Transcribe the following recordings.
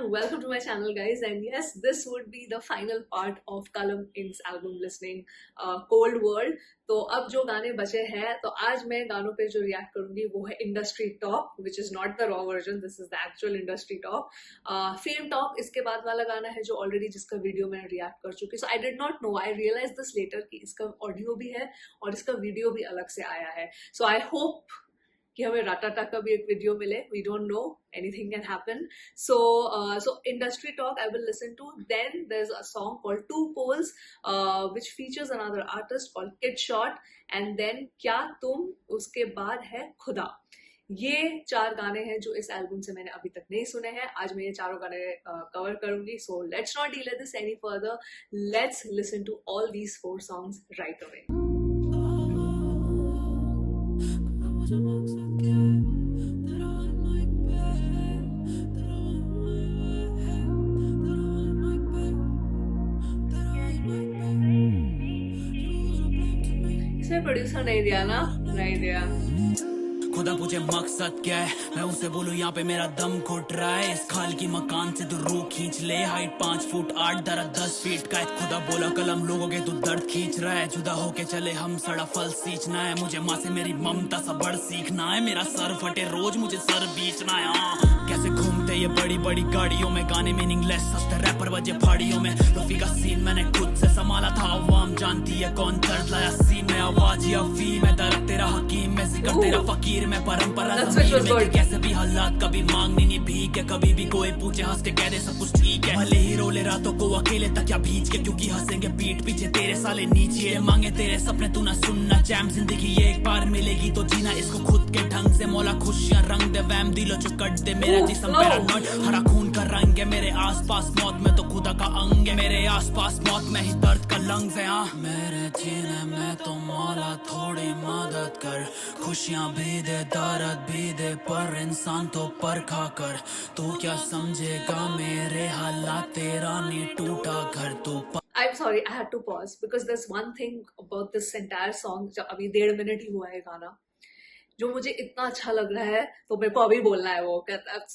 welcome to my channel guys, and yes, this would be the final part of Kalam Inc.'s album listening, Cold World. तो अब जो गाने बचे हैं, तो आज मैं गानों पे जो रिएक्ट करूंगी वो है industry top, which is not the raw version, this is the actual industry top. Fame talk इसके बाद वाला गाना है जो ऑलरेडी जिसका वीडियो मैंने रिएक्ट कर चुकी। So I did not know, I realise this later कि इसका ऑडियो भी है और इसका वीडियो भी अलग से आया है। सो आई होप कि हमें राटाटा का भी एक वीडियो मिले। We don't know, anything can happen. So industry talk I will listen to. Then there's a song called Two Poles, which features another artist called Kid Shot, and then क्या तुम, उसके बाद है खुदा। ये 4 गाने हैं जो इस एल्बम से मैंने अभी तक नहीं सुने हैं। आज मैं ये चारों गाने कवर करूंगी। So let's not delay this any further. Let's listen to all these 4 songs right away. इसमें प्रोड्यूसर नहीं दिया ना, नहीं दिया। खुदा पूछे मकसद क्या है, मैं उसे बोलूं यहाँ पे मेरा दम घुट रहा है। इस खाल की मकान से तू रूह खींच ले, हाइट 5 फुट 8, दर्द 10 फीट का है। खुदा बोला कलम लोगों के तू दर्द खींच रहा है। जुदा होके चले हम, सड़ा फल सींचना है। मुझे माँ से मेरी ममता सबड़ सीखना है। मेरा सर फटे रोज मुझे सर बीचना है। कैसे घूमते ये बड़ी बड़ी गाड़ियों में, गाने मीनिंगलेस सस्ते रैपर बजे फाड़ियों में। रफी का सीन मैंने खुद से संभाला था। अवाम जानती है कौन दर्द लाया सीन में। आवाज या फी में दर्द तेरा हकीम में, जिक्र तेरा फकीर में, परंपरा जमीन में। कैसे भी हालात कभी मांगनी नहीं भीख है। कभी भी कोई पूछे हंस के कह दे सब कुछ ठीक है। भले ही रोले रातों को अकेले तक या भीज के, क्योंकि हंसेंगे पीठ पीछे तेरे साले नीचे। मांगे तेरे सपने तू ना सुनना चैम, जिंदगी ये एक बार मिलेगी तो जीना इसको खुद के ढंग से। मौला खुशियां रंग दे, वैम दिलो जो कट दे। मेरा जिस्म पैरानॉइड, हरा खून का रंग है। मेरे आसपास मौत में तो खुदा का अंग है। मेरे आसपास मौत में ही दर्द का लंग्स है। मेरे जीने में तो मौला थोड़ी मदद कर। खुशियां भी दे दर्द भी दे, पर इंसान तो परखा कर। तू क्या समझेगा मेरे हालात, तेरा नहीं टूटा घर तू। I'm sorry, I had to pause because there's one thing about this entire song, जो अभी 1.5 मिनट ही हुआ है गाना, जो मुझे इतना अच्छा लग रहा है, तो मेरे को अभी बोलना है वो,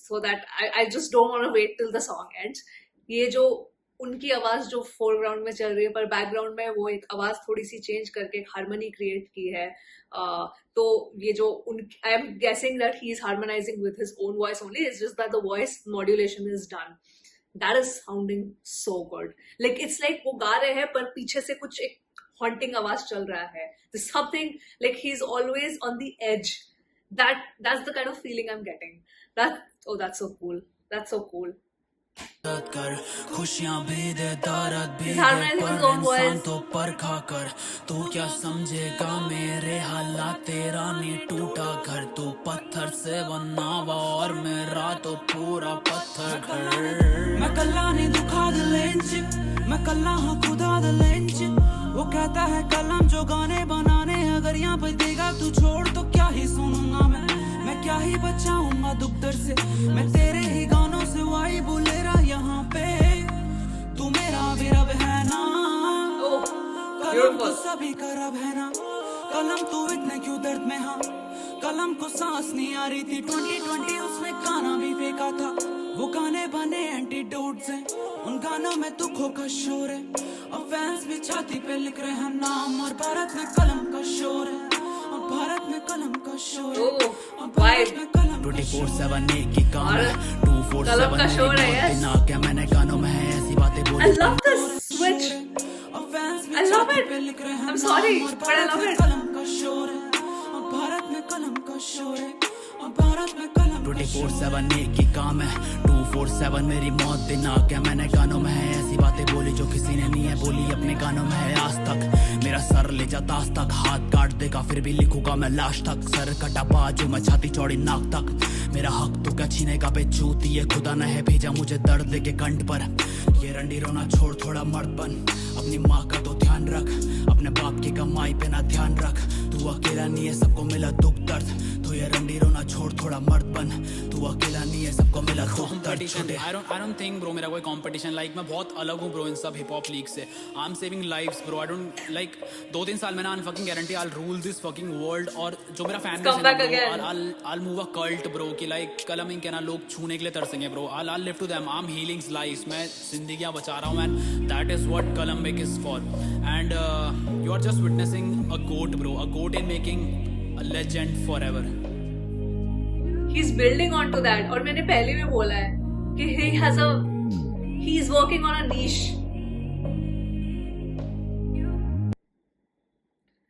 so that I just don't want to wait till the song ends. ये जो उनकी आवाज जो फोरग्राउंड में चल रही है, पर बैकग्राउंड में वो एक आवाज थोड़ी सी चेंज करके एक हार्मनी क्रिएट की है। तो ये जो I am guessing that he is harmonising with his own voice only, it's just that the voice modulation is done. That is sounding so good. Like it's like वो गा रहे हैं पर पीछे से कुछ एक हॉन्टिंग आवाज चल रहा है। Something like he is always on the edge. That's the kind of feeling I'm getting. That's so cool. That's so cool. कर खुशियां भी दे दर्द भी दे, पर इंसान तो परखा कर। तू क्या समझेगा मेरे हालात, तेरा नहीं टूटा घर तू पत्थर से बना हुआ और मेरा तो पूरा पत्थर घर। मैं कल्ला नहीं दुखा दिलेंच, मैं कल्ला हाँ खुदा दिलेंच। वो कहता है कलम जो गाने बनाने, अगर यहाँ पे देगा तू छोड़ तो क्या ही सुनूंगा मैं क्या ही बचाऊंगा दुख दर्द से। मैं तेरे ही गानों से वाई बोले रहा यहाँ पे। तू मेरा भी रब है ना, कलम तो सभी का रब है ना। कलम तू इतने क्यों दर्द में, हाँ कलम को सांस नहीं आ रही थी। 2020 उसने गाना भी फेंका था। वो गाने बने एंटीडोट्स हैं, उन गानों में दुखों का शोर है। और फैंस भी छाती पे लिख रहे हैं नाम। और भारत में कलम का शोर है, और भारत में कलम का शोर है, और भारत में कलम 24/7 एक ही काम है। 247 का शोर है। ना क्या मैंने गानों में है ऐसी बातें बोली। I love this switch. I love it. I'm sorry, but I love it. कलम का शोर है, और भारत में कलम का शोर है, और भारत में कलम 24/7 एक ही काम है। 247 मेरी मौत दिन आ क्या मैंने गानों में है ऐसी बातें बोली जो किसी ने नहीं है बोली अपने गानों में है आज तक। मेरा सर ले जाता आज तक, हाथ काट देगा फिर भी लिखूंगा मैं लाश तक। सर कटा बाजू मैं छाती चौड़ी नाक तक। मेरा हक तो क्या छीनेगा बेचूती है। खुदा ने है भेजा मुझे दर्द देके कंठ पर। ये रंडी रोना छोड़ थोड़ा मर्द बन। अपनी माँ का तो ध्यान रख, अपने बाप की कमाई पे ना ध्यान रख। तू अकेला नहीं है, सबको मिला दुख दर्द। तो ये रंडी रोना छोड़ थोड़ा मर्द बन। तू अकेला नहीं है, सबको मिला दुख दर्द। I don't think bro मेरा कोई competition, like मैं बहुत अलग हूँ bro इन सब hip hop league से। I'm saving lives bro, I don't like like 2-3 साल में ना fucking guarantee I'll rule this fucking world. और जो मेरा fan base Come है ना back bro, again. I'll move a cult bro कि like कलम इंक है ना लोग छूने के लिए तरसेंगे bro. I'll live to them. I'm healing lives. मैं जिंदगियां बचा रहा हूँ and that is what Columbic is for. And you are just witnessing a goat bro, a goat in making a legend forever. He's building on to that. और मैंने पहले भी बोला है कि he's working on a niche.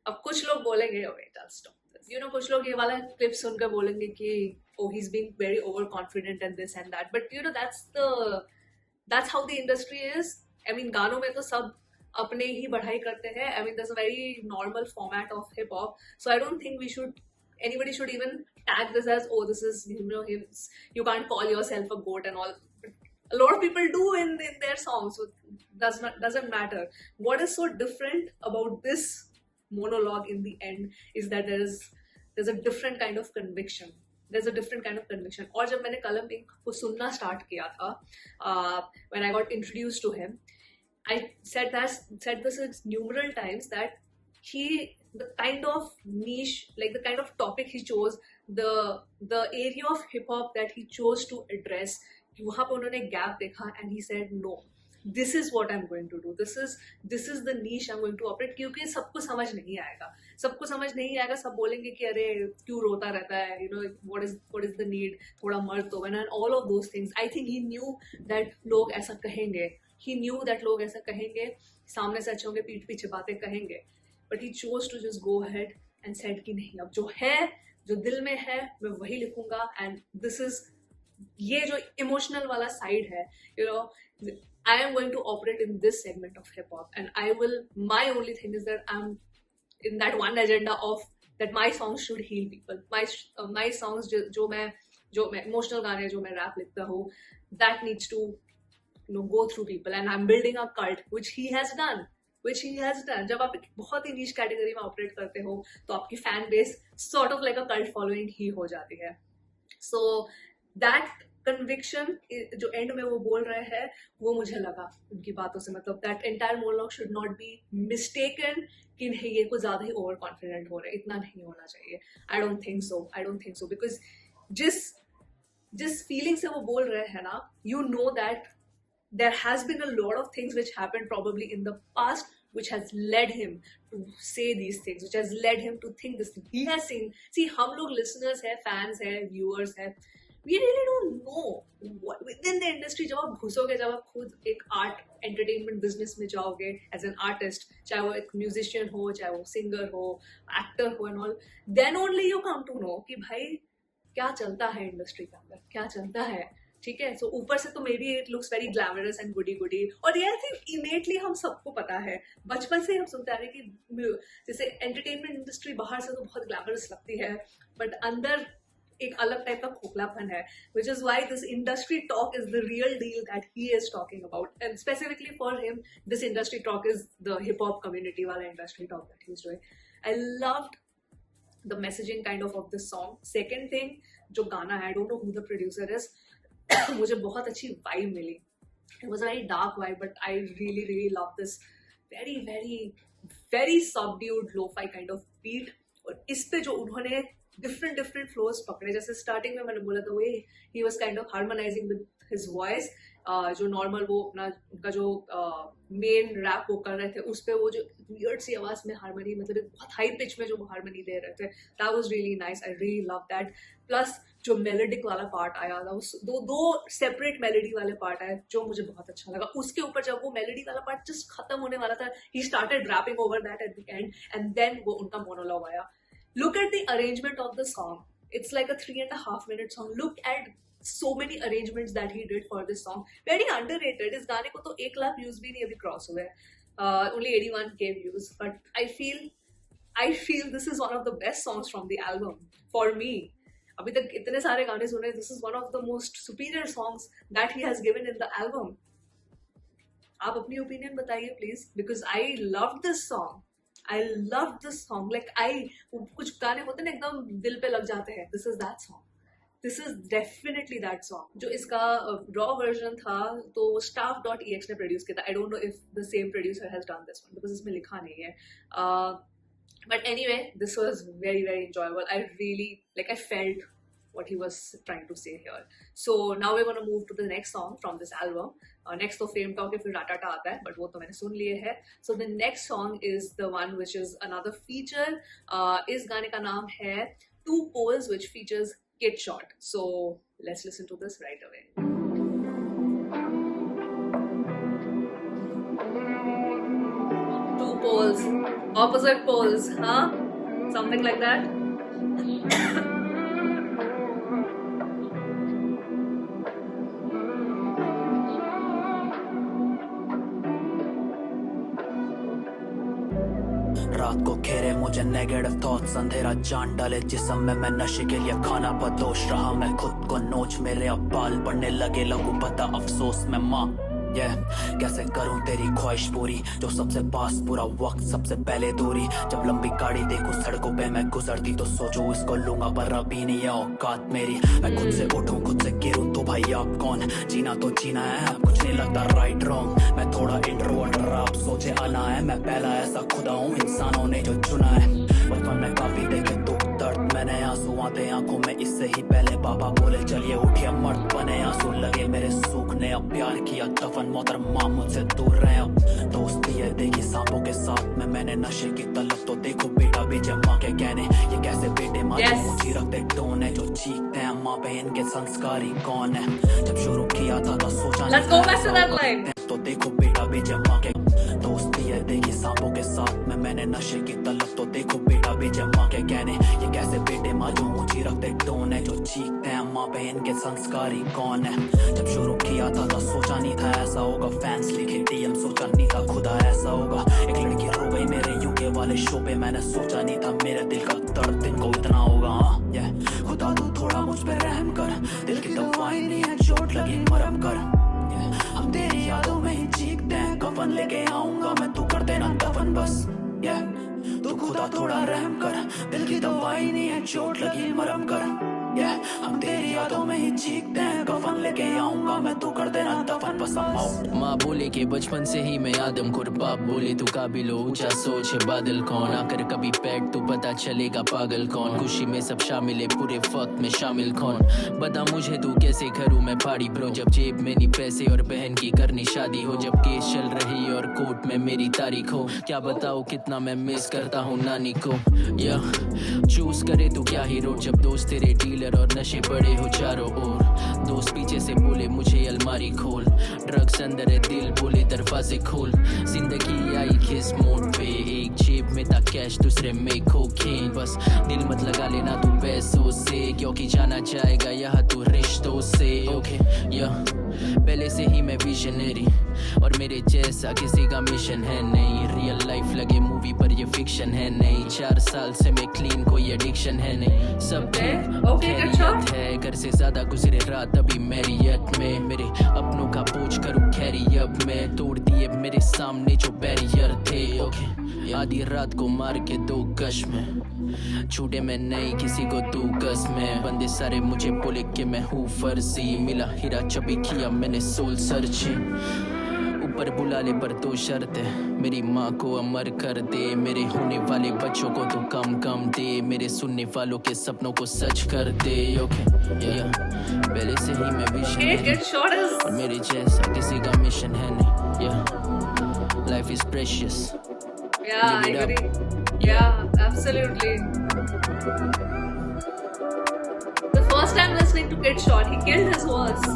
अब कुछ लोग बोलेंगे wait, I'll stop this. You know, कुछ लोग ये वाला क्लिप सुनकर बोलेंगे कि oh, he's being very overconfident and this and that. But you know, that's how the industry is. I mean, गानों में तो सब अपने ही बढ़ाई करते हैं. I mean, there's a very normal format of hip hop. So I don't think anybody should even tag this as, oh, this is, you know, you can't call yourself a goat and all. A lot of people do in their songs, so doesn't matter. What is so different about this monologue in the end is that there's a different kind of conviction. There's a different kind of conviction. और जब मैंने कलम ink को सुनना start किया था, when I got introduced to him, I said this numerous times that the kind of niche, like the kind of topic he chose, the area of hip hop that he chose to address, वहाँ पे उन्होंने gap देखा and he said no, this is what I'm going to do, this is the niche I'm going to operate. क्योंकि सबको समझ नहीं आएगा, सब बोलेंगे कि अरे क्यों रोता रहता है, you know, what is the need, थोड़ा मर तो बना, and all of those things. I think he knew that लोग ऐसा कहेंगे, सामने से अच्छे होंगे, पीठ पीछे बातें कहेंगे, but he chose to just go ahead and said कि नहीं, अब जो दिल में है मैं वही लिखूंगा, and this is ये जो इमोशनल वाला साइड है, you know, I am going to operate in this segment of hip hop, and my only thing is that I'm in that one agenda of that my songs should heal people. My songs जो मैं emotional गाने, जो मैं rap लिखता हूँ, that needs to, you know, go through people, and I'm building a cult, which he has done. जब आप बहुत ही niche category में operate करते हो, तो आपकी fan base sort of like a cult following ही हो जाती है. So that conviction जो end में वो बोल रहे हैं, वो मुझे लगा उनकी बातों से, मतलब that entire monologue should not be mistaken कि नहीं ये कुछ ज़्यादा ही over confident हो रहे हैं, इतना नहीं होना चाहिए. I don't think so because जिस feeling से वो बोल रहे हैं ना, you know that there has been a lot of things which happened probably in the past which has led him to say these things, which has led him to think this thing. He has seen, see, हम लोग listeners हैं, fans हैं, viewers हैं, we really don't know what within the industry. जब आप घुसोगे, जब आप खुद एक art entertainment business में जाओगे as an artist, चाहे वो एक musician हो, चाहे वो singer हो, actor हो and all, then only you come to know कि भाई क्या चलता है industry के अंदर, क्या चलता है, ठीक है. So ऊपर से तो maybe it looks very glamorous and goody और ये I think innately हम सबको पता है, बचपन से हम सुनते आ रहे कि जैसे entertainment industry बाहर से तो बहुत glamorous लगती है, but अंदर एक अलग टाइप का खोखलापन है, which is why this industry talk is the real deal that he is talking about, and specifically for him this industry talk is the hip hop community वाला industry talk that he's doing. I loved the messaging kind of this song. Second thing, जो गाना है, I don't know who the producer is, मुझे बहुत अच्छी vibe milli. It was a very dark vibe, but I really love this very subdued lo-fi kind of beat. और इस पे जो उन्होंने different flows पकड़े, जैसे starting में मैंने बोला था way he was kind of harmonizing with his voice, जो normal वो अपना उनका जो main rap वो कर रहे थे, उस पे वो जो weird सी आवाज में harmony, मतलब एक बहुत high pitch में जो harmony दे रहे थे, that was really nice. I really loved that. Plus जो melodic वाला part आया था, दो separate melody वाले part आए जो मुझे बहुत अच्छा लगा. उसके ऊपर जब वो melody वाला part just खत्म होने वाला था, he started rapping over that at the end, and then वो उनका monologue आया. Look at the arrangement of the song. It's like a 3.5 minute song. Look at so many arrangements that he did for this song. Very underrated. इस गाने को तो 1 lakh views भी नहीं अभी cross हुए. Only 81K views. But I feel this is one of the best songs from the album for me. अभी तक इतने सारे गाने सुने. This is one of the most superior songs that he has given in the album. आप अपनी opinion बताइए please, because I loved this song. I loved this song. Like कुछ गाने होते हैं ना एकदम दिल पे लग जाते हैं. This is that song. This is definitely that song. जो इसका रॉ वर्जन था तो staff.ex ने प्रोड्यूस किया था. I don't know if the same producer has done this one because इसमें लिखा नहीं है. But anyway, this was very, very enjoyable. I really, like, I felt what he was trying to say here. So now we're going to move to the next song from this album. Next तो Fame Talk फिर Ratata आता है, but वो तो मैंने सुन लिए है. So the next song is the one which is another feature. इस गाने का नाम है Two Poles, which features Kid Shot. So let's listen to this right away. Two poles, opposite poles, huh? Something like that. रात को घेरे मुझे negative thoughts, अंधेरा जान डाले जिस्म में, मैं नशे के लिए खाना बदोश रहा, मैं खुद को नोच, मेरे अब बाल बढ़ने लगे, लगू पता अफसोस में माँ. कैसे करूं तेरी ख्वाहिश पूरी, जो सबसे पास पूरा वक्त सबसे पहले दूरी. जब लंबी गाड़ी देखूं सड़कों पे मैं गुजरती तो सोचूं इसको लूंगा, पर अभी नहीं है औकात मेरी. मैं खुद से उठूं खुद से गिरूं तो भाई आप कौन. जीना तो जीना है, अब कुछ नहीं लगता राइट रॉन्ग. मैं थोड़ा इंट्रोवर्ट आप सोचे आना है, मैं पहला ऐसा खुदा हूँ इंसानों ने जो चुना है. बचपन में काफी देखे दुख दर्द, मैंने आंसू आते आंखों में इससे ही पहले पापा बोले चलिए उठिए मर्द बने. आंसू लगे मेरे सूखने, अब प्यार किया दफन, मोहतरमा मुझसे दूर रहे. अब दोस्ती है देखी सांपों के साथ में, मैंने नशे की तलब तो देखो बेटा बेचे माँ के कहने. ये कैसे बेटे माँ जो ऊंची रखते टोन है, जो चीखते हैं माँ बहन के संस्कारी कौन है. जब शुरू किया था तो सोचा नहीं तो देखो बेटा बेचे माँ के. दोस्ती है देखी सांपों के साथ में, मैंने नशे की तलब तो देखो बेटा बेचे माँ के कहने. ये कैसे बेटे माँ जो ऊंची रखते टोन है, जो चीखते हैं माँ बहन के संस्कारी कौन है. जब शुरू किया था तो सोचा नहीं था ऐसा होगा, फैंस लिखे डीएम सोचा नहीं था खुदा ऐसा होगा. एक लड़की रो गई मेरे यूके वाले शो पे, मैंने सोचा नहीं था मेरे दिल का दर्द दिन को इतना होगा. खुदा तू थोड़ा मुझ पे रहम कर, दिल की दवाई नहीं है चोट लगी मरम कर. हम तेरी यादों में ही चीखते हैं, कफन लेके आऊंगा मैं तू कर देना दफन बस. तू खुदा थोड़ा रहम कर, दिल की दवाई नहीं है चोट लगी मरम कर. हम तेरी यादों में ही चीखते हैं, कफन लेके आऊंगा मैं तू कर देना दफन बस. माँ बोले के बचपन से ही मैं आदम खुर, बाप बोले तू काबिल हो ऊंचा सोच है बादल कौन. आकर कभी पैट तो पता चलेगा पागल कौन. खुशी में सब शामिल है पूरे वक्त में शामिल कौन. बता मुझे तू कैसे करूँ मैं पार्टी ब्रो, जब जेब में नहीं पैसे और बहन की करनी शादी हो. जब केस चल रही और कोर्ट में मेरी तारीख हो, क्या बताओ कितना मैं मिस करता हूँ नानी को. चूज करे तू क्या हीरो, जब दोस्त तेरे डीलर और नशे बड़े हो चारों ओर. दोस्त पीछे से बोले मुझे अलमारी खोल, ड्रग्स अंदर है दिल बोले दरवाजे खोल. जिंदगी आई किस मोड पे, एक जेब में था कैश दूसरे में कोकेन. बस दिल मत लगा लेना तू पैसों से, क्योंकि जाना जाएगा यहाँ तू रिश्तों से. ओके पहले से ही मैं विजनरी, और मेरे जैसा किसी का मिशन है नहीं. रियल लाइफ लगे मूवी पर ये फिक्शन है नहीं. 4 साल से मैं क्लीन, कोई एडिक्शन है नहीं. सब खैरियत है, घर से ज्यादा गुजरे रात अभी मैरियत में. मेरे अपनों का बोझ करूँ कैरी अब मैं, तोड़ दिए मेरे सामने जो बैरियर थे. आधी रात को मार के 2 गश में, छूटे मैं नहीं किसी को तू गस में. बंदे सारे मुझे बोले कि मैं हूँ फर्जी, मिला हीरा चबी किया मैंने सोल सर्चिंग. ऊपर बुला ले पर 2 शर्तें, मेरी माँ को अमर कर दे, मेरे होने वाले बच्चों को तो कम कम दे, मेरे सुनने वालों के सपनों को सच कर दे. पहले से ही मैं विजनरी, और मेरे जैसा किसी का मिशन है नहीं. Life is precious. I agree. Absolutely. The first time listening to Kid Shot, he killed his voice.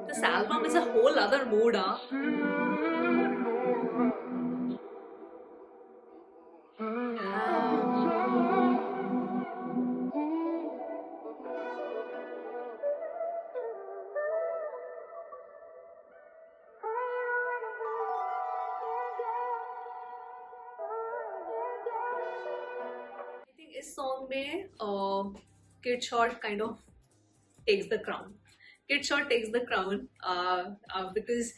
This album is a whole other mood, huh? इस सॉन्ग में Kid Shot kind of takes the crown. Kid Short takes the crown because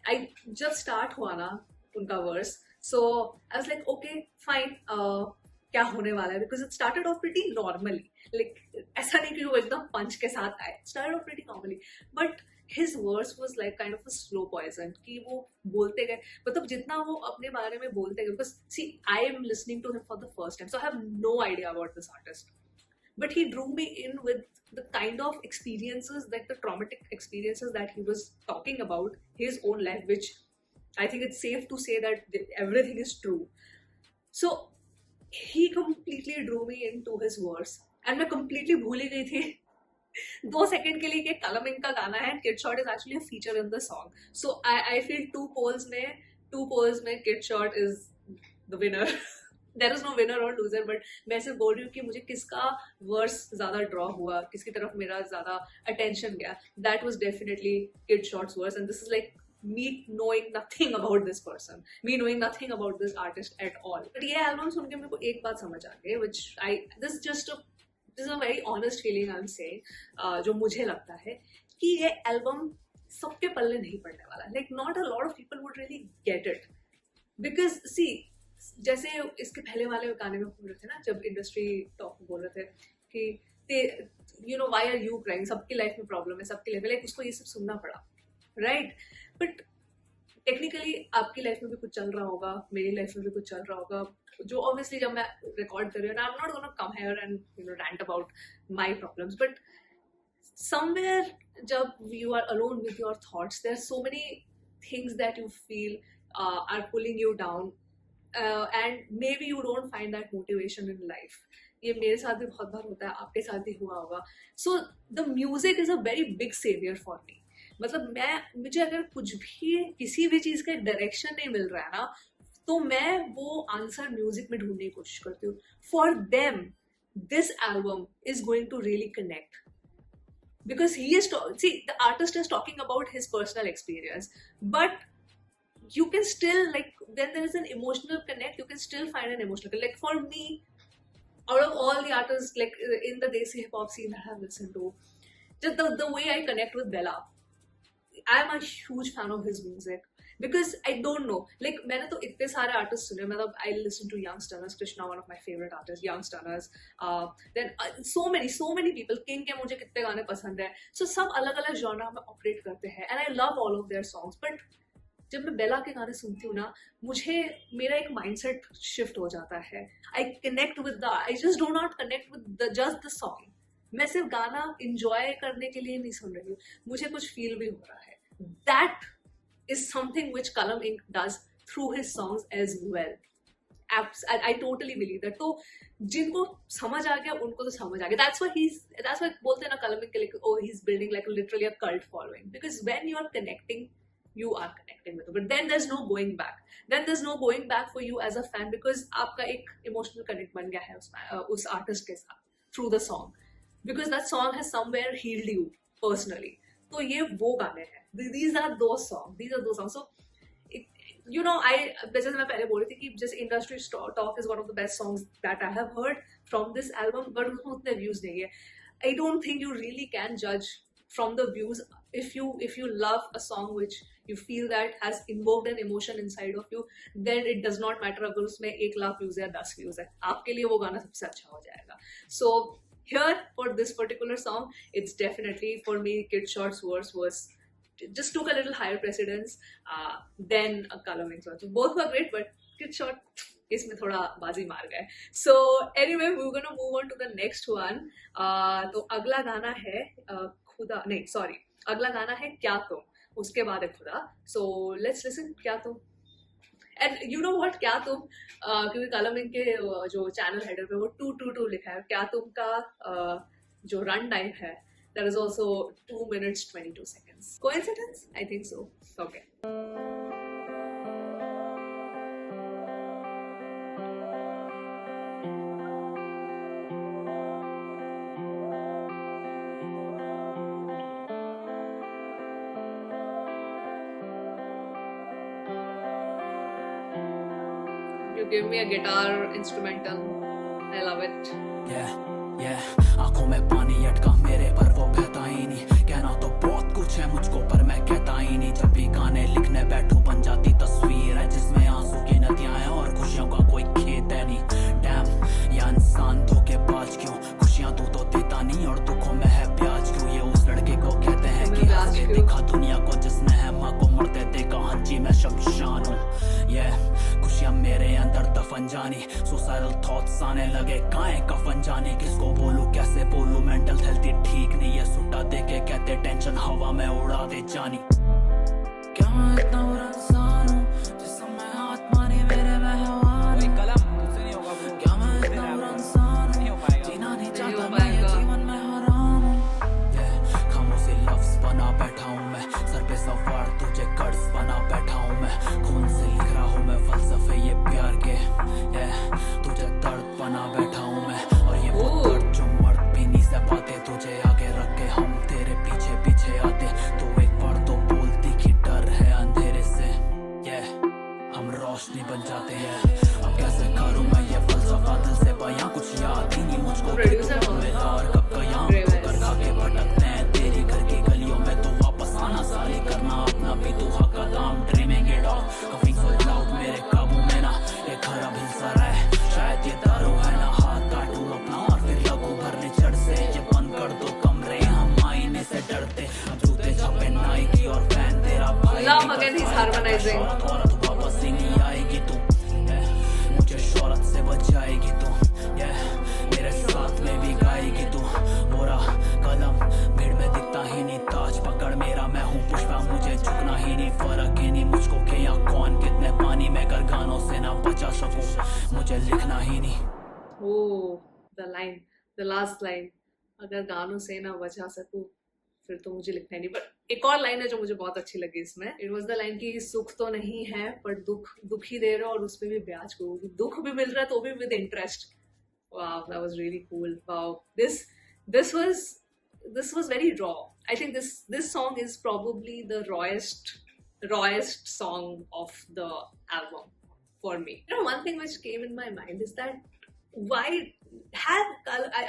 I जब start हुआ ना उनका verse, so I was like okay fine, क्या होने वाला है, because it started off pretty normally, like ऐसा नहीं कि वो एकदम punch के साथ आए, it started off pretty normally, but his verse was like kind of a slow poison कि वो बोलते गए, मतलब जितना वो अपने बारे में बोलते गए, because see I am listening to him for the first time, so I have no idea about this artist, but he drew me in with the kind of experiences, like the traumatic experiences that he was talking about, his own life, which I think it's safe to say that everything is true. So he completely drew me into his verse, and मैं completely भूल ही गई थी 2 second के लिए कि कलम ink का गाना है, Kid Short is actually a feature in the song. So I feel two polls में Kid Short is the winner. There is no winner or loser, but मैं सिर्फ बोल रही हूँ कि मुझे किसका वर्स ज्यादा ड्रॉ हुआ, किसकी तरफ मेरा ज्यादा अटेंशन गया. That was definitely Kid Short's verse, and this is like me knowing nothing about this person, me knowing nothing about this artist at all. But ये album सुन के मेरे को एक बात समझ आ गई, this is a very honest feeling I'm saying, जो मुझे लगता है कि ये album सबके पल्ले नहीं पड़ने वाला. Like not a lot of people would really get it, because see जैसे इसके पहले वाले गाने में बोल रहे थे ना, जब इंडस्ट्री टॉक में बोल रहे थे कि you know why are you crying, सबकी लाइफ में प्रॉब्लम है, सबकी लाइफ में, लाइक उसको ये सब सुनना पड़ा, राइट? बट टेक्निकली आपकी लाइफ में भी कुछ चल रहा होगा, मेरी लाइफ में भी कुछ चल रहा होगा, जो ऑब्वियसली जब मैं रिकॉर्ड कर रही हूँ, I am not gonna come here and you know rant about my problems, but somewhere जब you are alone with your thoughts, there are so many things that you feel are pulling you down, and maybe you don't find that motivation in life. ये मेरे साथ भी बहुत बार होता है, आपके साथ भी हुआ होगा. So the music is a very big savior for me. मतलब मुझे अगर कुछ भी किसी भी चीज का डायरेक्शन नहीं मिल रहा है ना, तो मैं वो आंसर म्यूजिक में ढूंढने की कोशिश करती हूँ. For them, this album is going to really connect, because the artist is talking about his personal experience, but you can still, like, then there is an emotional connect, you can still find an emotional connect. Like for me, out of all the artists like in the Desi hip hop scene that I have listened to, just the way I connect with Bella, I am a huge fan of his music, because I don't know, like मैंने तो इतने सारे artists सुने, मतलब I listen to Young Stunners, Krishna one of my favorite artists, Young Stunners, then so many people, King के मुझे कितने गाने पसंद है, so सब अलग अलग genre में operate करते हैं, and I love all of their songs, but जब मैं बेला के गाने सुनती हूँ ना, मुझे मेरा एक माइंडसेट शिफ्ट हो जाता है. I just do not connect with just the song. मैं सिर्फ गाना इंजॉय करने के लिए नहीं सुन रही हूँ, मुझे कुछ फील भी हो रहा है. That is something which Kalam Ink does through his songs as well. I totally believe that. तो जिनको समझ आ गया उनको तो समझ आ गया. That's why बोलते हैं ना कलम इंक के लिए, oh he's building like literally a cult following, because when you are connecting, you are connecting with it. But then there's no going back. Then there's no going back for you as a fan, because आपका एक emotional connect बन गया है उस artist के साथ through the song, because that song has somewhere healed you personally. तो ये वो गाने हैं. These are those songs. So you know, जैसे मैं पहले बोल रही थी कि जैसे industry talk is one of the best songs that I have heard from this album, but उसमें उतने views नहीं है. I don't think you really can judge from the views. If you love a song which you feel that has invoked an emotion inside of you, then it does not matter अगर उसमें 1 lakh views है, 10 views है, आपके लिए वो गाना सबसे अच्छा हो जाएगा. So here for this particular song, it's definitely for me Kid Short's verse was just took a little higher precedence than a Colour Inc. So both were great, but Kid Short इसमें थोड़ा बाजी मार गए. So anyway, we're gonna move on to the next one. तो अगला गाना है खुदा, नहीं सॉरी, अगला गाना है क्या तुम, उसके बाद है खुदा. So let's listen क्या तुम. And you know what, क्या तुम, क्योंकि कलम इंक के जो चैनल हेडर पे वो 222 लिखा है, क्या तुम का जो रन टाइम है that is also 2 minutes 22 seconds. Coincidence? I think so. Okay. You give me a guitar instrumental. I love it. Yeah. आंखों में पानी अटका मेरे पर, वो बहता ही नहीं, कहना तो बहुत कुछ है मुझको पर मैं कहता ही नहीं, जब भी गाने लिखने बैठू बन जाती तस्वीर है जिसमें आंसू की नदियां हैं और खुशियों का कोई खेत है नहीं। डैम या इंसान धोखेबाज क्यों, खुशियां तू तो देता नहीं और दुखों में है प्याज क्यों। ये उस लड़के को कहते हैं कि हंस के देखा दुनिया को जिसने है माँ को मरते देखा, हाँ जी मैं शमशान हूँ। ये खुशियां मेरे अंदर दफन जानी, सुसाइडल थॉट्स आने लगे काहे कफन जानी। किसको बोलूं कैसे बोलूं मेंटल हेल्थ ही ठीक नहीं है, सुट्टा दे के कहते टेंशन हवा में उड़ा दे जानी। क्या मैं इतना बुरा इंसान हूँ जिस समय आत्मा नहीं मेरे में हवा नहीं। कलम तुझसे नहीं होगा वो, क्या मैं इतना बुरा इंसान नहीं हो हूँ पाएगा। जीना नहीं चाहता मैं ये जीवन में हराम हूँ। खामोशी लफ्ज बना बैठा हूँ मैं, सर पे सवार तुझे कर्ज बना बैठा हूँ मैं। खून से लिख रहा हूँ मैं फलसफे ये प्यार के, तुझे दर्द बना बैठा हूँ मैं। और ये वो दर्द जो मर्द भी नहीं से पाते, तुझे आगे रख के हम तेरे पीछे पीछे आते। तू एक बार तो बोलती कि डर है अंधेरे से, हम रोशनी बन जाते हैं। अब कैसे करूँ मैं ये फलसफा दिल से बयां, कुछ याद ही नहीं मुझको मिला और कब कयां कर खा के भटकते हैं तेरी घर की गलियों में। तो वापस आना साली करना अपना भी तू हक का काम, dreaming it of coughing so loud मेरे काबू में ना। ये घर अब हिलसा रहा है शायद ये दारू है ना, हाथ काटूं अपना और फिर लगू भरने चढ़ से। ये बंद कर दो कमरे हम आईने से डरते, अब जूते छापे नाइकी और फैन तेरा भाई। Love again, he's harmonizing. औरत वापस ही नहीं आएगी तू, मुझे शोहरत से बचाएगी तू, मेरे साथ में भी गाएगी तू। मोरा कलम भीड़ में दिखता ही नहीं, ताज पकड़ मेरा मैं हूँ पुष्पा, मुझे झुकना ही नहीं। फर्क ही नहीं मुझको के या कौन कितने पानी में, कर गानों से ना बचा सकूं मुझे लिखना ही नहीं। Oh, the line, the last line. अगर गानों से ना बचा सकूं फिर तो मुझे लिखना नहीं। बट एक और लाइन है जो मुझे बहुत अच्छी लगी इसमें, इट वाज द लाइन कि सुख तो नहीं है पर दुख ही दे रहा और उसमें भी ब्याज को, दुख भी मिल रहा है तो भी with interest. Wow, that was really cool. Wow, this was very raw. I think this song is probably the rawest song of the album for me. You know, one thing which came in my mind is that why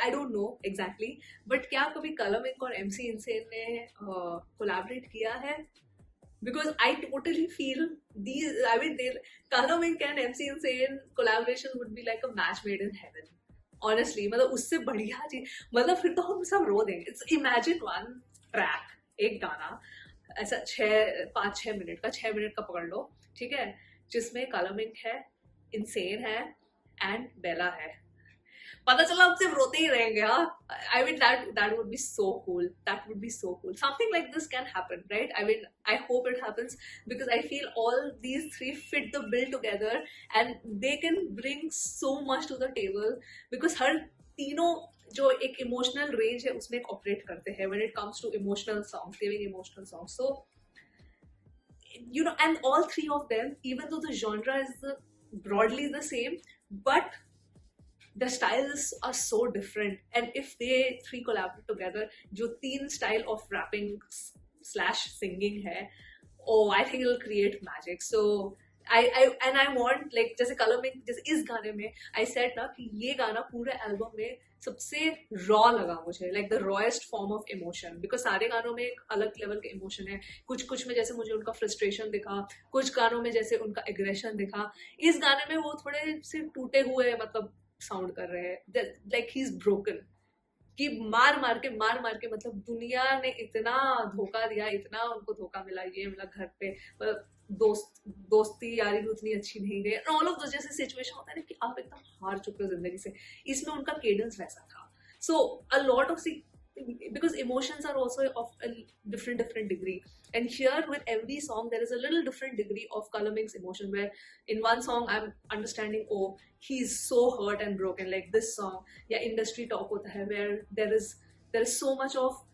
I don't know exactly, but क्या कभी कलम ink और MC Insane ने collaborate किया है? Because I totally feel Kalam Inc and MC Insane collaboration would be like a match made in heaven. Honestly, मतलब उससे बढ़िया चीज, मतलब फिर तो हम सब रो देंगे। It's imagine one track, एक गाना ऐसा 5-6 मिनट का, 6 मिनट का पकड़ लो, ठीक है, जिसमें कलम इंक है, इंसेन है एंड बेला है। पता चला अब सिर्फ रोते ही रहेंगे। हाँ, I mean that would be so cool. That would be so cool. Something like this can happen, right? I mean, I hope it happens because I feel all these three fit the bill together and they can bring so much to the table because हर तीनों जो एक emotional range है उसमें operate करते हैं when it comes to emotional songs, giving emotional songs. So you know, and all three of them, even though the genre is broadly the same, but the styles are so different, and if they three collaborate together, जो तीन style of rapping / singing है, oh, I think it'll create magic. So I want, like, जैसे कलम में, जैसे इस गाने में I said ना कि ये गाना पूरे एल्बम में सबसे रॉ लगा मुझे, like the rawest form of emotion, because सारे गानों में एक अलग लेवल के इमोशन है। कुछ में जैसे मुझे उनका फ्रस्ट्रेशन दिखा, कुछ गानों में जैसे उनका एग्रेशन दिखा, इस गाने में वो थोड़े से टूटे हुए मतलब साउंड कर रहे हैं, लाइक ही इज ब्रोकन, कि मार मार के मतलब दुनिया ने इतना धोखा दिया, इतना उनको धोखा मिला, ये मिला घर पे, दोस्ती यारी भी उतनी अच्छी नहीं रही, ऑल ऑफ द जैसे सिचुएशन होता है ना कि आप एकदम हार चुके हो जिंदगी से, इसमें उनका केडेंस वैसा था। So a lot of because emotions are also of a different degree, and here with every song there is a little different degree of Kalam Inc's emotion, where in one song I'm understanding, oh, he's so hurt and broken, like this song, yeah, industry talk hota hai, where there is so much of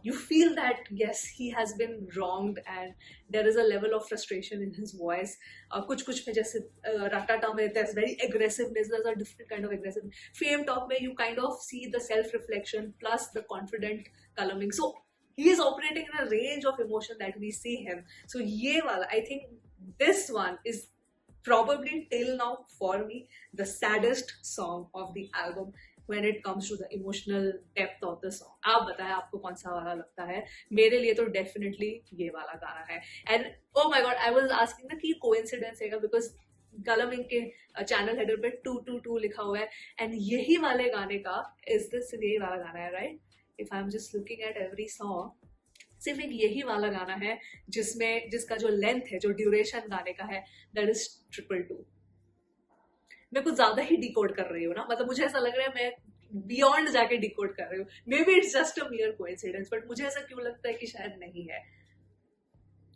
you feel that yes, he has been wronged and there is a level of frustration in his voice. कुछ में जैसे Ratata में there's very aggressiveness, there's a different kind of aggressiveness. Fame Talk में you kind of see the self-reflection plus the confident Kalam Ink. So he is operating in a range of emotion that we see him. So ये वाला, I think this one is probably till now for me the saddest song of the album. when it comes to the emotional depth of the song. आप बताएं आपको कौन सा वाला लगता है. मेरे लिए तो definitely ये वाला गाना है. And oh my god, I was asking ना कि coincidence है क्या, because कलम इंक के चैनल हेडर पे 222 लिखा हुआ है, एंड यही वाले गाने का यही वाला गाना है, right? If I am just looking at every song, सिर्फ एक यही वाला गाना है जिसका जो लेंथ है, जो ड्यूरेशन गाने का है, दैट इज 222. मैं कुछ ज्यादा ही डिकोड कर रही हूँ ना, मतलब मुझे ऐसा लग रहा है मैं बियॉन्ड जाके डिकोड कर रही हूँ. May be it's just a मियर coincidence, but मुझे ऐसा क्यों लगता है कि शायद नहीं है.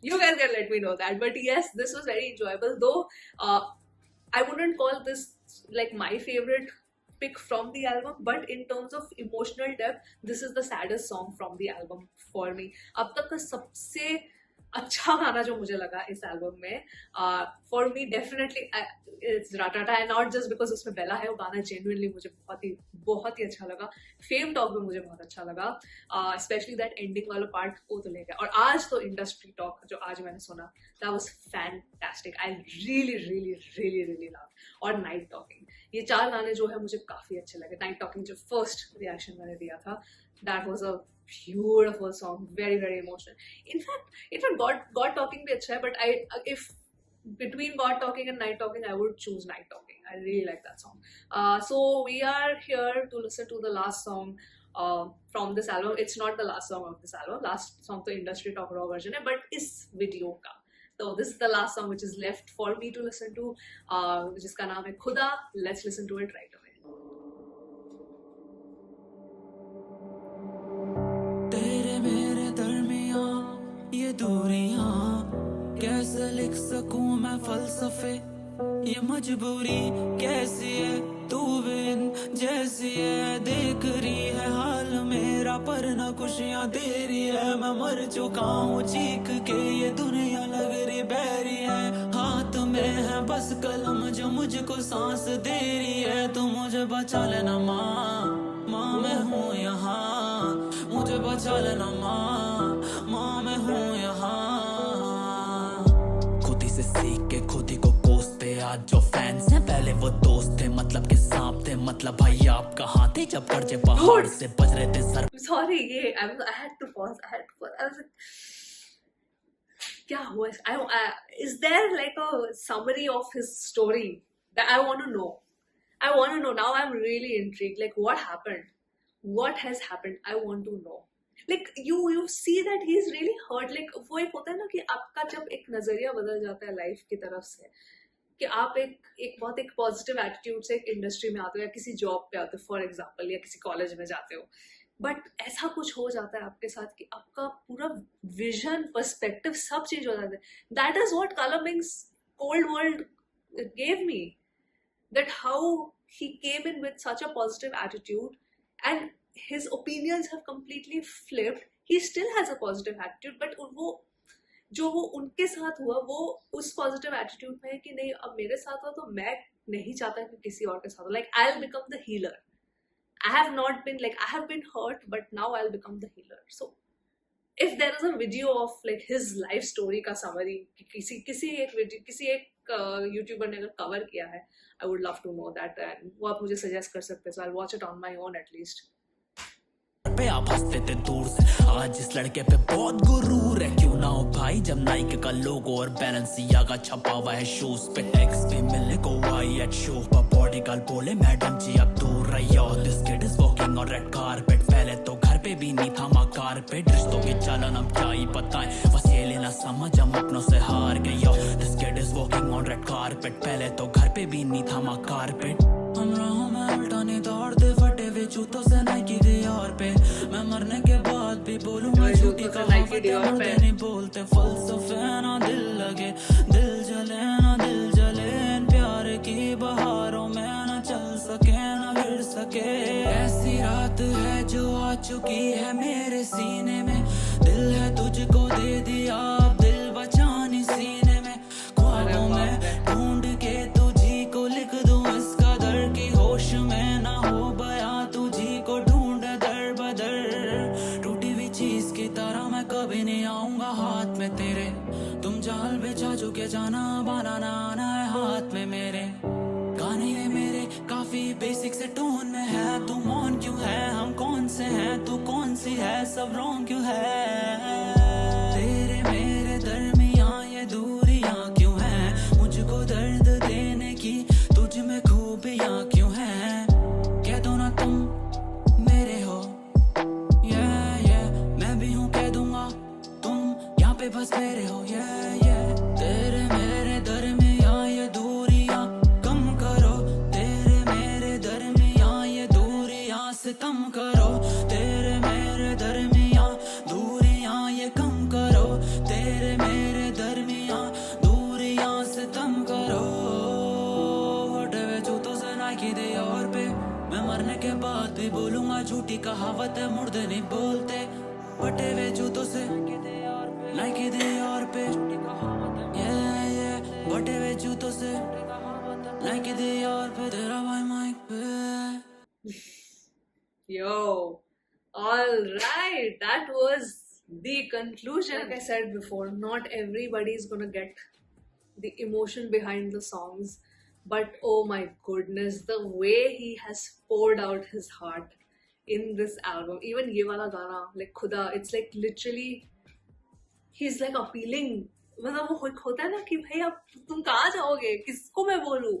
You guys can let me know that. But yes, this was very enjoyable. Though I wouldn't call this like my favorite pick from the album, but in terms of emotional depth, this is the saddest song from the album for me. अब तक का सबसे अच्छा गाना जो मुझे लगा इस एल्बम में, for me definitely it's Ratata, and not just because उसमें बेला है. वो गाना जेन्युइनली मुझे बहुत ही अच्छा लगा. फेम टॉक में मुझे बहुत अच्छा लगा, स्पेशली दैट एंडिंग वाला पार्ट को तो लेकर. और आज तो इंडस्ट्री टॉक जो आज मैंने सुना, that was fantastic. I really really really really love. और नाइट टॉकिंग, ये 4 गाने जो है मुझे काफी अच्छे लगे. नाइट टॉकिंग जो फर्स्ट रिएक्शन मैंने दिया था, that was a beautiful song, very very emotional. In fact God Talking bhi acha hai, but if between God Talking and Night Talking, I would choose Night Talking. I really like that song. So we are here to listen to the last song from this album. It's not the last song of this album. Last song to Industry Talk raw version hai, but is video ka. So this is the last song which is left for me to listen to, jiska naam hai Khuda. Let's listen to it right away. ये दूरियां कैसे लिख सकूं मैं फलसफे, ये मजबूरी कैसी है, तू बिन जैसी है. देख रही है हाल मेरा पर न खुशियां दे रही है. मैं मर चुका हूँ चीख के, ये दुनिया लग रही बहरी है. हाथ में है बस कलम जो मुझको सांस दे रही है. तू मुझे बचा लेना माँ, माँ मैं हूँ यहाँ. मुझे बचा लेना माँ, माँ मैं हूँ यहाँ. खुद ही से सीख के खुद ही को कोसते. आज जो फैंस हैं पहले वो दोस्त थे, मतलब के सांप थे. मतलब भाई आप कहाँ थे जब कर्जे पहाड़ से बज रहे थे सर. Sorry, ये I had to pause. I was like, क्या हुआ? Is there like a summary of his story that I want to know? I want to know. Now I'm really intrigued. Like, what happened? What has happened? I want to know. Like you see that he is really hurt. Like वो एक होता है ना कि आपका जब एक नजरिया बदल जाता है लाइफ की तरफ से, कि आप एक बहुत एक पॉजिटिव एटीट्यूड से एक इंडस्ट्री में आते हो या किसी जॉब पे आते हो फॉर एग्जांपल, या किसी कॉलेज में जाते हो, बट ऐसा कुछ हो जाता है आपके साथ कि आपका पूरा विजन, पर्सपेक्टिव सब चेंज हो जाता है. दैट इज व्हाट कलम inks cold world gave me. That how he came in with such a positive attitude and his opinions have completely flipped. He still has a positive attitude, but वो उनके साथ हुआ वो उस positive attitude में है कि नहीं, अब मेरे साथ हो तो मैं नहीं चाहता कि किसी और के साथ हो. Like I will become the healer. I have not been like, I have been hurt, but now I'll become the healer. So if there is a video of like his life story का summary, किसी एक YouTuber ने अगर cover किया है, I would love to know that, and वो आप मुझे सजेस्ट कर सकते हैं. So I'll watch it on my own at least. पे आप हंसते थे दूर से, आज इस लड़के पे बहुत गुरूर है. क्यों ना हो भाई जब नाइक का लोगो और बैलेंसियागा छपा हुआ है शूज पे. एक्स पे मिलने को आई एट शो पर बॉडी गर्ल बोले मैडम जी अब दूर रहियो. This kid is walking on red carpet. पहले तो घर पे भी नहीं था माँ कारपेट. रिश्तों की चालन अब क्या ही बताएं, बस ये लेना समझ हम अपनों से हार गए. Yo this kid is walking on red carpet. पहले तो घर पे भी नहीं था माँ कारपेट. हम राहों में उल्टा नहीं दौड़ते, फटे हुए जूतों से नाइकी दीवार पे. मैं मरने के बाद भी बोलूंगा झूठी कहावतें, मुर्दे नहीं बोलते फलसफे. ना दिल लगे दिल जले, ना दिल जले. प्यार की बहारों में ना चल सके ना गिर सके. ऐसी रात है जो आ चुकी है मेरे सीने में. दिल है तुझको दे दिया, अब दिल बचानी सीने में. ख्वाबों में ढूंढ के तुझी को लिख दूं इस कदर की होश में ना हो बया. तुझी को ढूंढ दर बदर, टूटी हुई चीज की तरह मैं कभी नहीं आऊंगा हाथ में तेरे. तुम जाल बेचा चुके जाना बनाना आना है हाथ में मेरे. गाने हैं मेरे काफी बेसिक बेसिक से टोन में है, तू मौन क्यों है, हम कौन से हैं, तू कौन सी है, सब रॉन्ग क्यों है, तेरे मेरे दरमियां ये दूरियां क्यों हैं, मुझको दर्द देने की तुझ में खूबियां क्यों हैं, कह दो ना तुम मेरे हो, मैं भी हूँ कह दूंगा तुम यहाँ पे बस मेरे हो, तेरे मेरे दरमियां ये दूरियां कम करो, तेरे मेरे दरमियां ये दूरियां से कम करो, तेरे मेरे दरमियां दूरियां ये कम करो, तेरे मेरे दरमियां दूरियां से कम करो, हटे हुए जूतों से नाइकी दे और पे, मैं मरने के बाद भी बोलूंगा झूठी कहावत है, मुर्दे नहीं बोलते, फटे हुए जूतों से नाइकी दे और पे, फटे हुए जूतों से नाइकी दे और पे, तेरा भाई माइक पे। Yo, all right, that was the conclusion. Like I said before, not everybody is gonna get the emotion behind the songs, but oh my goodness, the way he has poured out his heart in this album. Even ye wala gana, like Khuda, it's like literally he's like appealing. मतलब वो होता है ना कि भाई अब तुम कहाँ जाओगे, किसको मैं बोलूँ,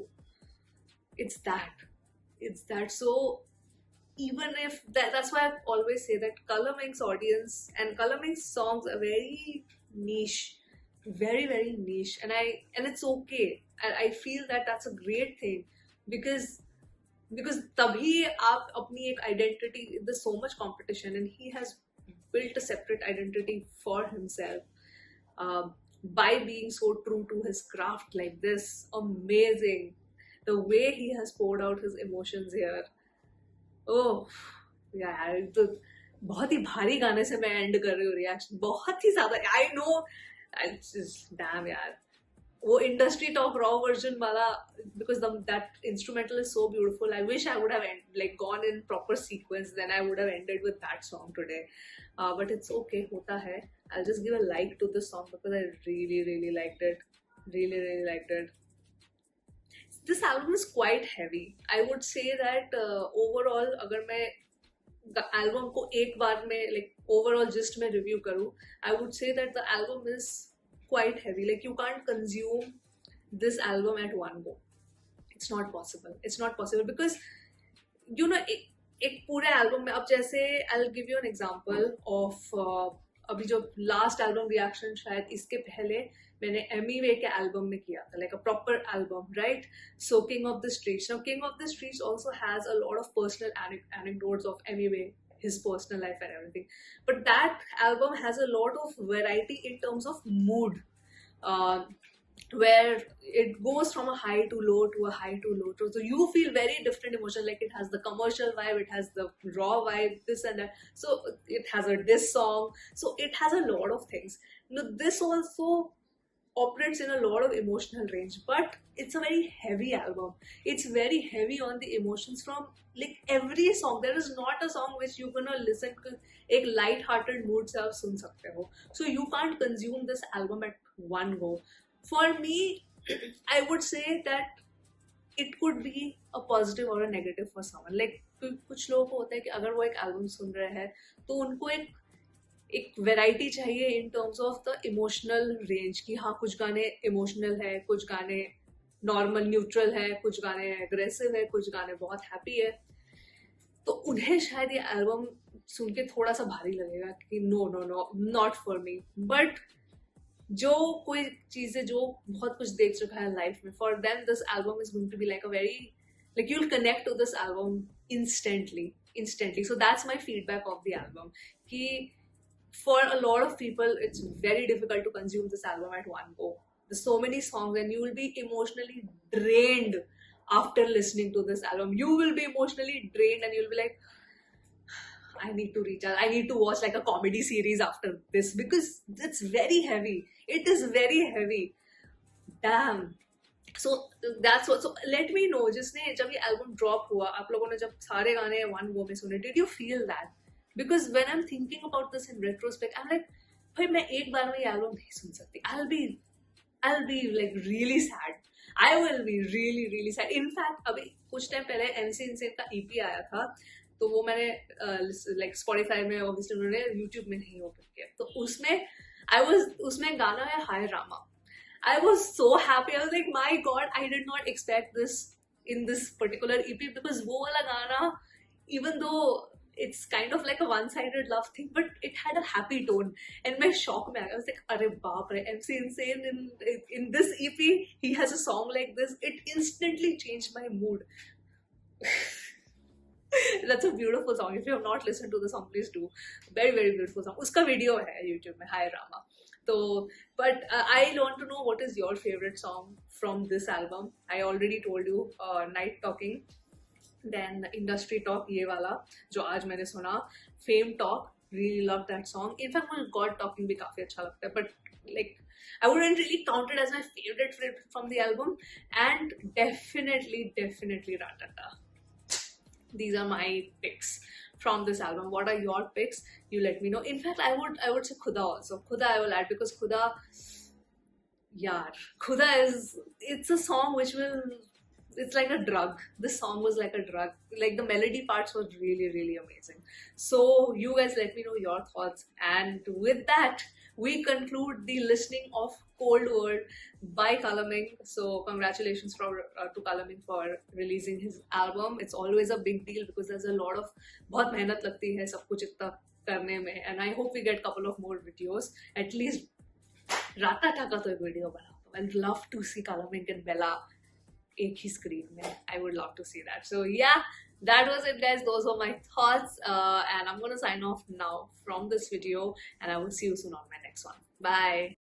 it's that. So even if that's why I always say that Color Mink's audience and Color Mink's songs are very niche, very very niche, and it's okay, and I feel that that's a great thing, because तभी आप अपनी एक identity, there's so much competition and he has built a separate identity for himself, by being so true to his craft like this. Amazing the way he has poured out his emotions here. ओह यार, तो बहुत ही भारी गाने से मैं and कर रही हूँ रिएक्शन, बहुत ही ज्यादा, आई नो, डैम यार, वो इंडस्ट्री टॉक रॉ वर्जन वाला, because that instrumental is so beautiful, I wish I would have like gone in proper sequence, then I would have ended with that song today, but it's okay, होता है. I'll just give a like to this song because I really liked it, really liked it. This album is quite heavy. I would say that overall, अगर मैं album को एक बार में like overall just में review करूँ, I would say that the album is quite heavy. Like you can't consume this album at one go. It's not possible. It's not possible because you know एक पूरे album में, अब जैसे I'll give you an example of अभी जो last album reaction शायद इसके पहले मैंने एमी वे के एल्बम में किया था, like a proper album, right? So king of the streets. Now king of the streets also has a lot of personal anecdotes of Emiway, his personal life and everything, but that album has a lot of variety in terms of mood, where it goes from a high to low to a high to low to, so you feel very different emotions, like it has the commercial vibe, it has the raw vibe, this and that, so it has a diss song, so it has a lot of things. Now this also operates in a lot of emotional range, but it's a very heavy album. It's very heavy on the emotions from like every song. There is not a song which you're gonna listen to एक light hearted mood से आप सुन सकते हो, so you can't consume this album at one go. For me, I would say that it could be a positive or a negative for someone. Like कुछ लोगों को होता है कि अगर वो एक एल्बम सुन रहे हैं तो उनको एक वैरायटी चाहिए in terms of the emotional range, कि हाँ कुछ गाने इमोशनल है, कुछ गाने नॉर्मल न्यूट्रल है, कुछ गाने एग्रेसिव है, कुछ गाने बहुत हैप्पी है, तो उन्हें शायद ये एल्बम सुन के थोड़ा सा भारी लगेगा कि no no no not for me. But जो कोई चीजें जो बहुत कुछ देख चुका है लाइफ में, for them this album is going to be like a very, like you'll connect to this album instantly. So that's my feedback of the album, ki for a lot of people it's very difficult to consume this album at one go. There's so many songs and you will be emotionally drained after listening to this album. You will be emotionally drained and you'll be like, I need to recharge, I need to watch like a comedy series after this because it's very heavy. It is very heavy. Damn. So that's what. So let me know, जिसने जब ये album drop हुआ, आप लोगों ने जब सारे गाने one go में सुने, did you feel that? Because when I'm thinking about this in retrospect, I'm like, भाई मैं एक बार में ये album नहीं सुन सकती. I'll be like really sad. I will be really really sad. In fact, अभी कुछ टाइम पहले MC Insane का EP आया था, तो वो मैंने लाइक Spotify में obviously उन्होंने YouTube में नहीं ओपन किया, तो उसमें गाना है हाय Rama. I was so happy. I was like, my God, I did not expect this in this particular EP, because वो वाला गाना, even though it's kind of like a one-sided love thing, but it had a happy tone. And मैं shock में आ गया. I was like, अरे बाप रे, MC Insane in this EP, he has a song like this. It instantly changed my mood. That's a beautiful song. If you have not listened to the song, please do. Very very beautiful song. उसका video है YouTube में, Hi Rama. So, but I want to know, what is your favorite song from this album? I already told you, Night Talking. Then Industry Talk, ये वाला जो आज मैंने सुना. Fame Talk, really love that song. In fact, मुझे God Talking भी काफी अच्छा लगता है, but like I wouldn't really count it as my favorite from the album. And definitely Ratata. These are my picks from this album. What are your picks? You let me know. In fact, I would say Khuda also. Khuda I will add, because Khuda, Khuda it's a song which will, it's like a drug. This song was like a drug. Like the melody parts was really really amazing. So you guys let me know your thoughts. And with that, we conclude the listening of Cold World by Kalaming. So congratulations to Kalaming for releasing his album. It's always a big deal because there's a lot of, बहुत मेहनत लगती है सब कुछ इतना करने में. And I hope we get couple of more videos. At least Ratata का तो एक वीडियो बना. I'd love to see Kalaming and Bella एक ही स्क्रीन में. I would love to see that. So yeah, that was it guys. Those were my thoughts, and I'm gonna sign off now from this video, and I will see you soon on my next one. Bye.